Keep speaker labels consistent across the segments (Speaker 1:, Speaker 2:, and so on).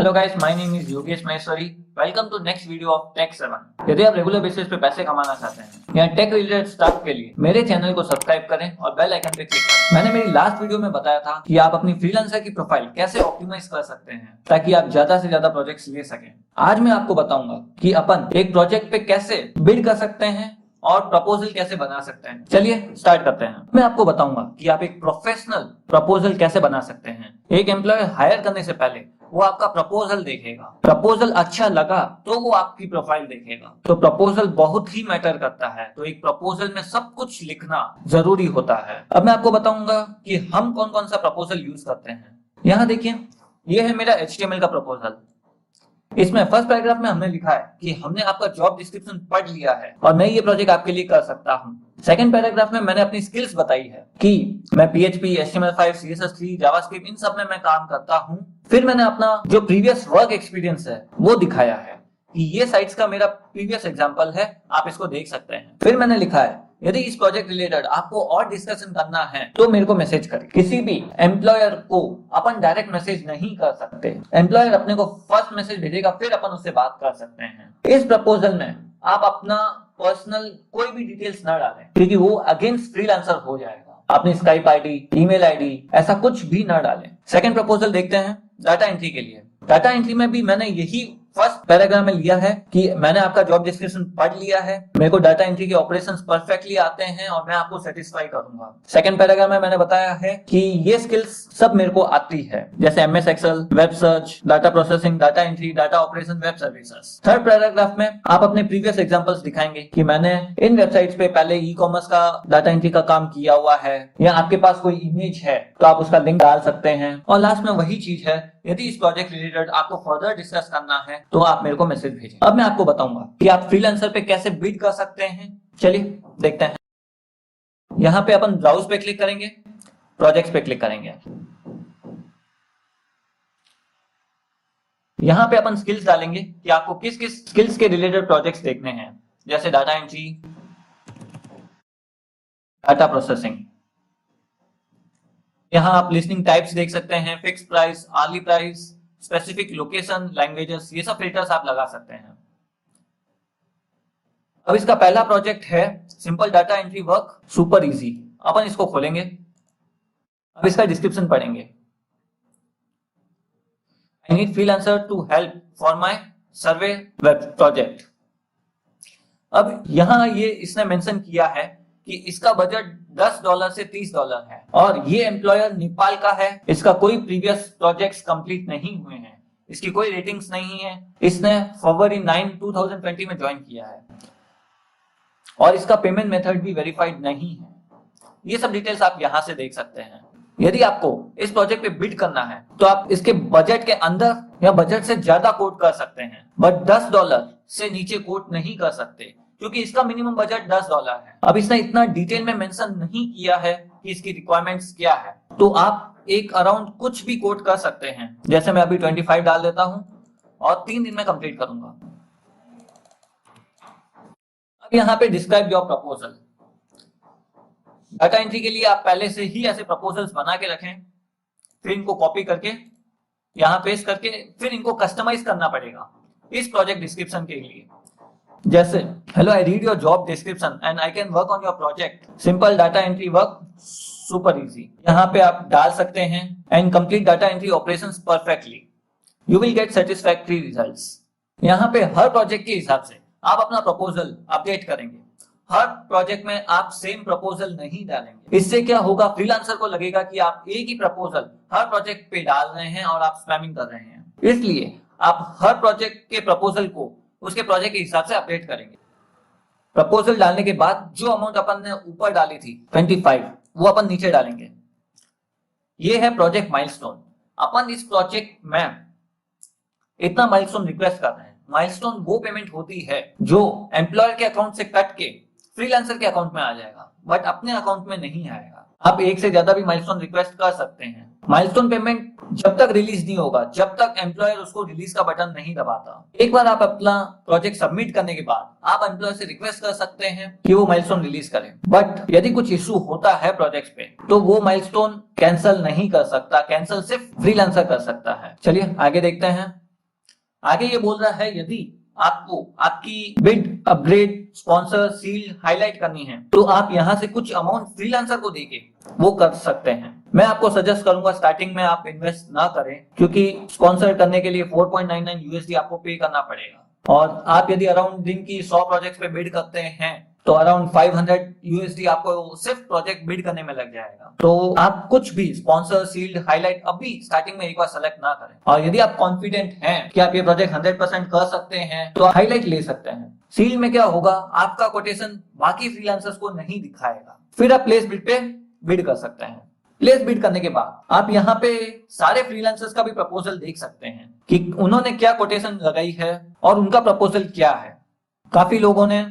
Speaker 1: Hello guys, my name is Yogesh Maheshwari. Welcome to next video of Tech 7। यदि आप regular basis पे पैसे कमाना चाहते हैं या टेक रिलेटेड स्टफ के लिए मेरे चैनल को सब्सक्राइब करें और बेल आइकन पे क्लिक करें। मैंने मेरी लास्ट वीडियो में बताया था कि आप अपनी फ्रीलांसर की प्रोफाइल कैसे ऑप्टिमाइज कर सकते हैं ताकि आप ज्यादा से ज्यादा प्रोजेक्ट्स ले सकें। आज मैं आपको बताऊंगा कि अपन एक प्रोजेक्ट पे कैसे बिड कर सकते हैं और प्रपोजल कैसे बना सकते हैं। चलिए स्टार्ट करते हैं। मैं आपको बताऊंगा कि आप एक प्रोफेशनल प्रपोजल कैसे बना सकते हैं। एक एम्प्लॉयर हायर करने से पहले वो आपका प्रपोजल देखेगा। प्रपोजल अच्छा लगा तो वो आपकी प्रोफाइल देखेगा। तो प्रपोजल बहुत ही मैटर करता है। तो एक प्रपोजल में सब कुछ लिखना जरूरी होता है। अब मैं आपको बताऊंगा कि हम कौन कौन सा प्रपोजल यूज करते हैं। यहाँ देखिए, ये है मेरा HTML का प्रपोजल। इसमें फर्स्ट पैराग्राफ में हमने लिखा है कि हमने आपका जॉब डिस्क्रिप्शन पढ़ लिया है और मैं ये प्रोजेक्ट आपके लिए कर सकता हूँ। सेकंड पैराग्राफ में मैंने अपनी स्किल्स बताई है कि मैं PHP, HTML5, CSS3, जावास्क्रिप्ट इन सब में मैं काम करता हूँ। फिर मैंने अपना जो प्रीवियस वर्क एक्सपीरियंस है वो दिखाया है कि ये साइट्स का मेरा प्रीवियस एग्जांपल है, आप इसको देख सकते हैं। फिर मैंने लिखा है यदि इस प्रोजेक्ट रिलेटेड आपको और डिस्कशन करना है तो मेरे को मैसेज करें। किसी भी एम्प्लॉयर को अपन डायरेक्ट मैसेज नहीं कर सकते। एम्प्लॉयर अपने को फर्स्ट मैसेज भेजेगा, फिर अपन उससे बात कर सकते हैं। इस प्रपोजल में आप अपना पर्सनल कोई भी डिटेल्स ना डालें क्योंकि वो अगेंस्ट फ्रीलांसर हो जाएगा। अपनी स्काइप आईडी, ईमेल आईडी ऐसा कुछ भी ना डालें। सेकंड प्रपोजल देखते हैं डाटा एंट्री के लिए। डाटा एंट्री में भी मैंने यही फर्स्ट पैराग्राफ में लिया है कि मैंने आपका जॉब डिस्क्रिप्शन पढ़ लिया है, मेरे को डाटा एंट्री के ऑपरेशंस परफेक्टली आते हैं और मैं आपको सेटिस्फाई करूंगा। सेकंड पैराग्राफ में मैंने बताया है कि ये स्किल्स सब मेरे को आती है, जैसे MS Excel, web search, data processing, data entry, data operation, web services. Third paragraph में आप अपने प्रीवियस एग्जांपल्स दिखाएंगे कि मैंने इन वेबसाइट्स पे पहले ई-कॉमर्स का डाटा एंट्री का काम किया हुआ है, या आपके पास कोई इमेज है तो आप उसका लिंक डाल सकते हैं। और लास्ट में वही चीज है, यदि इस प्रोजेक्ट रिलेटेड आपको फर्दर डिस्कस करना है तो आप मेरे को मैसेज भेजें। अब मैं आपको बताऊंगा कि आप फ्रीलांसर पे कैसे बिड कर सकते हैं। चलिए देखते हैं। यहां पे अपन ब्राउज पे क्लिक करेंगे, प्रोजेक्ट्स पे क्लिक करेंगे। यहां पे अपन स्किल्स डालेंगे कि आपको किस किस स्किल्स के रिलेटेड प्रोजेक्ट्स देखने हैं, जैसे डाटा एंट्री, डाटा प्रोसेसिंग। यहां आप लिस्टिंग टाइप्स देख सकते हैं, fix price, early price, specific location, languages, ये सब फिल्टर्स आप लगा सकते हैं। अब इसका पहला प्रोजेक्ट है simple data entry work, super easy. अपन इसको खोलेंगे। अब इसका डिस्क्रिप्शन पढ़ेंगे। I need freelancer to help for my survey web project. अब यहां ये इसने मेंशन किया है कि इसका बजट $10 से $30 है और ये एम्प्लॉयर नेपाल का है। इसका कोई प्रीवियस प्रोजेक्ट्स कंप्लीट नहीं हुए हैं, इसकी कोई रेटिंग्स नहीं है। इसने फरवरी 9, 2020 में ज्वाइन किया है और इसका पेमेंट मेथड भी वेरीफाइड नहीं है। ये सब डिटेल्स आप यहां से देख सकते हैं। यदि आपको इस प्रोजेक्ट पे बिड करना है तो आप इसके बजट के अंदर या बजट से ज्यादा कोट कर सकते हैं, बट $10 से नीचे कोट नहीं कर सकते क्योंकि इसका मिनिमम बजट $10 है। अब इसने इतना डिटेल में मेंशन नहीं किया है कि इसकी रिक्वायरमेंट्स क्या है, तो आप एक अराउंड कुछ भी कोट कर सकते हैं। जैसे मैं अभी 25 डाल देता हूं और 3 दिन में कंप्लीट करूंगा। अब यहाँ पे describe your proposal. Data entry के लिए आप पहले से ही ऐसे प्रपोजल्स बना के रखें, फिर इनको कॉपी करके यहाँ पेस्ट करके फिर इनको कस्टमाइज करना पड़ेगा इस प्रोजेक्ट डिस्क्रिप्शन के लिए। जैसे hello, I read your job description and I can work on your project, simple data entry work, super easy. यहाँ पे आप डाल सकते हैं and complete data entry operations perfectly, you will get satisfactory results. यहाँ पे हर प्रोजेक्ट के हिसाब से आप अपना प्रपोजल अपडेट करेंगे। हर प्रोजेक्ट में आप सेम प्रपोजल नहीं डालेंगे। इससे क्या होगा, फ्रीलांसर को लगेगा कि आप एक ही प्रपोजल हर प्रोजेक्ट पे डाल रहे हैं और आप स्पैमिंग कर रहे हैं। इसलिए आप हर प्रोजेक्ट के प्रपोजल को उसके प्रोजेक्ट के हिसाब से अपडेट करेंगे। प्रपोजल डालने के बाद जो अमाउंट अपन ने ऊपर डाली थी 25, वो अपन नीचे डालेंगे। ये है प्रोजेक्ट माइलस्टोन। अपन इस प्रोजेक्ट में इतना माइलस्टोन रिक्वेस्ट कर रहे हैं। माइलस्टोन वो पेमेंट होती है जो एम्प्लॉयर के अकाउंट से कट के फ्रीलांसर के अकाउंट में आ जाएगा, बट अपने अकाउंट में नहीं आएगा। आप एक से ज्यादा भी माइलस्टोन रिक्वेस्ट कर सकते हैं। माइलस्टोन पेमेंट जब तक रिलीज नहीं होगा, जब तक एम्प्लॉयर उसको रिलीज का बटन नहीं दबाता। एक बार आप अपना प्रोजेक्ट सबमिट करने के बाद आप एम्प्लॉयर से रिक्वेस्ट कर सकते हैं कि वो माइलस्टोन रिलीज करें, बट यदि कुछ इशू होता है प्रोजेक्ट पे तो वो माइलस्टोन कैंसिल नहीं कर सकता। कैंसिल सिर्फ फ्रीलांसर कर सकता है। चलिए आगे देखते हैं। आगे ये बोल रहा है यदि आपको आपकी bid upgrade sponsor seal highlight करनी है तो आप यहाँ से कुछ अमाउंट फ्रीलांसर को देके वो कर सकते हैं। मैं आपको सजेस्ट करूंगा स्टार्टिंग में आप इन्वेस्ट ना करें, क्योंकि स्पॉन्सर करने के लिए 4.99 यूएसडी आपको पे करना पड़ेगा। और आप यदि अराउंड दिन की 100 प्रोजेक्ट्स पे बिड करते हैं तो अराउंड 500 यूएसडी आपको सिर्फ प्रोजेक्ट बिड करने में लग जाएगा। तो आप कुछ भी स्पॉन्सर सील्ड हाईलाइट अभी स्टार्टिंग में एक बार सेलेक्ट ना करें। और यदि आप कॉन्फिडेंट हैं कि आप ये प्रोजेक्ट 100% कर सकते हैं तो हाईलाइट ले सकते हैं। सील में क्या होगा, आपका कोटेशन बाकी फ्रीलांसर्स को नहीं दिखाएगा। फिर आप प्लेस बिड पे बिड कर सकते हैं। प्लेस बिड करने के बाद आप यहाँ पे सारे फ्रीलांसर्स का भी प्रपोजल देख सकते हैं कि उन्होंने क्या कोटेशन लगाई है और उनका प्रपोजल क्या है। काफी लोगों ने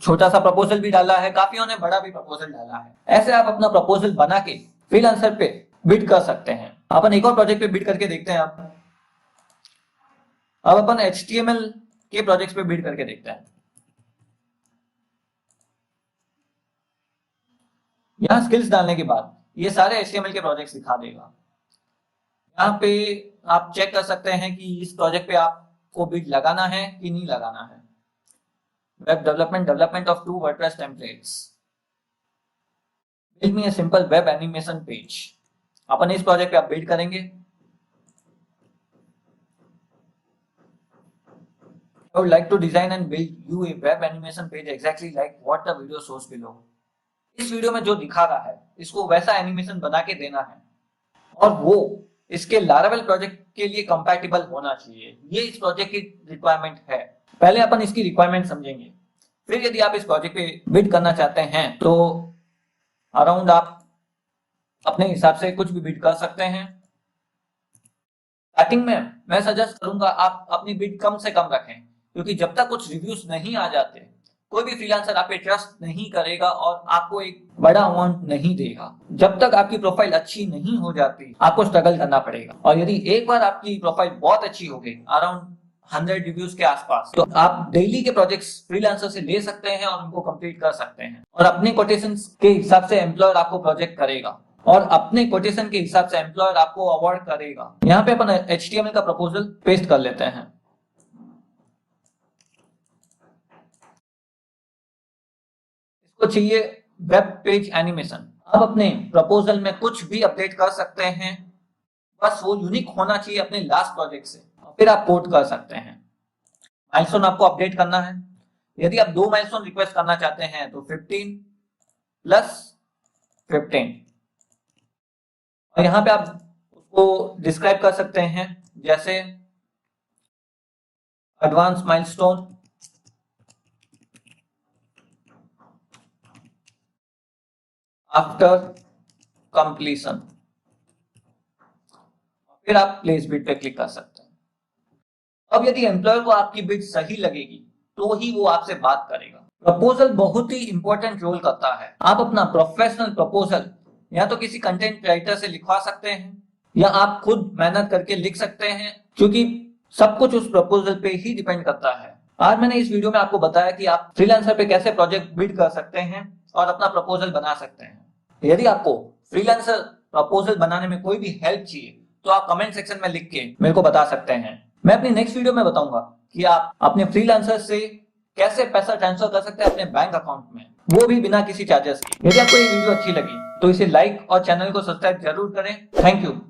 Speaker 1: छोटा सा प्रपोजल भी डाला है, काफियों ने बड़ा भी प्रपोजल डाला है। ऐसे आप अपना प्रपोजल बना के फ्रीलांसर पे बिड कर सकते हैं। अपन एक और प्रोजेक्ट पे बिड करके देखते हैं। अब अपन HTML के प्रोजेक्ट पे बिड करके देखते हैं। यहाँ स्किल्स डालने के बाद ये सारे HTML के प्रोजेक्ट्स दिखा देगा। यहाँ पे आप चेक कर सकते हैं कि इस प्रोजेक्ट पे आपको बिड लगाना है कि नहीं लगाना है। Web development of 2 WordPress templates, build me a simple web animation page. अपन इस प्रोजेक्ट पे आप बिड करेंगे। I would like to design and build you a web animation page exactly like what the video shows below। इस video में जो दिखा रहा है इसको वैसा एनिमेशन बना के देना है और वो इसके लारावेल प्रोजेक्ट के लिए कंपैटिबल होना चाहिए। ये इस प्रोजेक्ट की रिक्वायरमेंट है। पहले अपन इसकी रिक्वायरमेंट समझेंगे, फिर यदि आप इस प्रोजेक्ट पे बिड करना चाहते हैं तो अराउंड आप अपने हिसाब से कुछ भी बिड कर सकते हैं। स्टार्टिंग में मैं सजेस्ट करूंगा आप अपनी बिड कम से कम रखें, क्योंकि जब तक कुछ रिव्यूज नहीं आ जाते कोई भी फ्रीलांसर आप पे ट्रस्ट नहीं करेगा और आपको एक बड़ा अमाउंट नहीं देगा। जब तक आपकी प्रोफाइल अच्छी नहीं हो जाती आपको स्ट्रगल करना पड़ेगा। और यदि एक बार आपकी प्रोफाइल बहुत अच्छी हो गई, अराउंड 100 रिव्यूज के आसपास, तो आप डेली के प्रोजेक्ट्स फ्रीलांसर से ले सकते हैं और उनको कंप्लीट कर सकते हैं। और अपने कोटेशंस के हिसाब से एम्प्लॉयर आपको प्रोजेक्ट करेगा और अपने कोटेशन के हिसाब से एम्प्लॉयर आपको अवार्ड करेगा। यहाँ पे अपन HTML का प्रपोजल पेस्ट कर लेते हैं। इसको चाहिए वेब पेज एनिमेशन। अब अपने प्रपोजल में कुछ भी अपडेट कर सकते हैं, बस वो यूनिक होना चाहिए अपने लास्ट प्रोजेक्ट से। फिर आप कोड कर सकते हैं। माइलस्टोन आपको अपडेट करना है। यदि आप 2 माइलस्टोन रिक्वेस्ट करना चाहते हैं तो 15 + 15। और यहाँ पे आप उसको डिस्क्राइब कर सकते हैं जैसे एडवांस माइलस्टोन, आफ्टर कंप्लीशन। फिर आप प्लेस बिड पे क्लिक कर सकते हैं। अब यदि एम्प्लॉयर को आपकी बिड सही लगेगी तो ही वो आपसे बात करेगा। प्रपोजल बहुत ही इंपॉर्टेंट रोल करता है। आप अपना प्रोफेशनल प्रपोजल या तो किसी कंटेंट राइटर से लिखवा सकते हैं या आप खुद मेहनत करके लिख सकते हैं, क्योंकि सब कुछ उस प्रपोजल पे ही डिपेंड करता है। आज मैंने इस वीडियो में आपको बताया कि आप फ्रीलांसर पे कैसे प्रोजेक्ट बिड कर सकते हैं और अपना प्रपोजल बना सकते हैं। यदि आपको फ्रीलांसर प्रपोजल बनाने में कोई भी हेल्प चाहिए तो आप कमेंट सेक्शन में लिख के मेरे को बता सकते हैं। मैं अपनी नेक्स्ट वीडियो में बताऊंगा कि आप अपने फ्रीलांसर से कैसे पैसा ट्रांसफर कर सकते हैं अपने बैंक अकाउंट में, वो भी बिना किसी चार्जेस के। यदि आपको ये वीडियो अच्छी लगी तो इसे लाइक और चैनल को सब्सक्राइब जरूर करें। Thank you.